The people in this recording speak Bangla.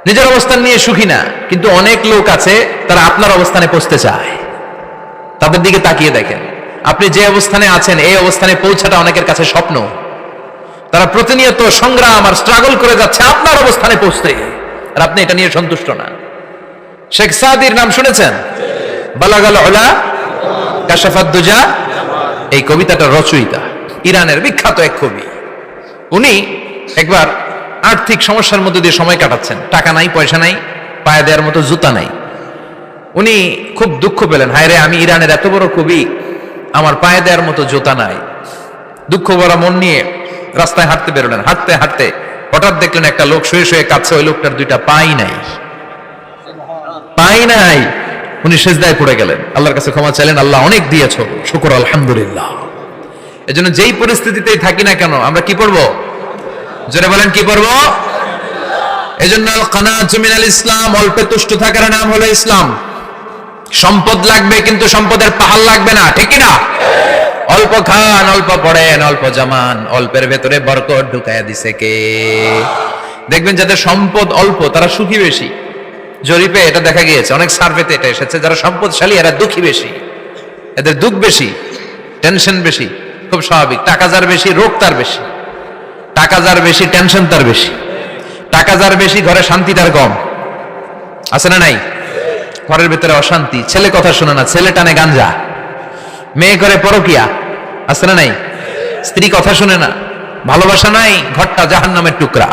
নিজের অবস্থান নিয়ে সুখী না, কিন্তু অনেক লোক আছে তারা আপনার অবস্থানে পৌঁছতে চায়। তাদের দিকে তাকিয়ে দেখেন, আপনি যে অবস্থানে আছেন এই অবস্থানে পৌঁছাটা অনেকের কাছে স্বপ্ন। তারা প্রতিনিয়ত সংগ্রাম আর স্ট্রাগল করে যাচ্ছে আপনার অবস্থানে পৌঁছতে, আর আপনি এটা নিয়ে সন্তুষ্ট না। শেখ সাদির নাম শুনেছেন? বালাগাল উলা কাশাফাদ দুজা, এই কবিতাটার রচয়িতা ইরানের বিখ্যাত এক কবি। উনি একবার আর্থিক সমস্যার মধ্যে দিয়ে সময় কাটাচ্ছেন, টাকা নাই, পয়সা নাই, পায়ে দেওয়ার মতো জুতা নাই। উনি খুব দুঃখ পেলেন, হায় রে, আমি ইরানের এত বড় কবি, আমার পায়ে দেওয়ার মতো জুতা নাই। দুঃখ ভরা মন নিয়ে রাস্তায় হাঁটতে বেরোলেন। হাঁটতে হাঁটতে হঠাৎ দেখলেন একটা লোক শুয়ে শুয়ে কাঁদছে, ওই লোকটার দুইটা পাই নাই, পাই নাই। উনি সেজদায় পড়ে গেলেন, আল্লাহর কাছে ক্ষমা চাইলেন, আল্লাহ অনেক দিয়েছো, শুকর আলহামদুলিল্লাহ। এজন্য যেই পরিস্থিতিতেই থাকি না কেন আমরা কি পড়বো? জোরে বলেন, কি পড়বো? এজন্য কানাতু মিনাল ইসলাম, অল্পে তুষ্ট থাকার নাম হলো ইসলাম। সম্পদ লাগবে কিন্তু সম্পদের পাহাড় লাগবে না, ঠিক কি না? অল্প খান, অল্প পড়েন, অল্প জামান, অল্পের ভেতরে বরকত ঢুকায়া দিছে কে? দেখবেন যাদের সম্পদ অল্প তারা সুখী বেশি। জরিপে এটা দেখা গিয়েছে, অনেক সার্ভেতে এটা এসেছে, যারা সম্পদশালী এরা দুঃখী বেশি, এদের দুঃখ বেশি, টেনশন বেশি। খুব স্বাভাবিক, টাকা যার বেশি রোগ তার বেশি, টাকা যার বেশি টেনশন তার বেশি, টাকা যার বেশি ঘরে শান্তি তার কম। আছে না নাই? ঘরের ভিতরে অশান্তি, ছেলে কথা শুনে না, ছেলে টানে গাঞ্জা, মেয়ে করে পরকিয়া। আছে না নাই? স্ত্রী কথা শুনে না, ভালোবাসা নাই, ঘরটা জাহান্নামের টুকরা।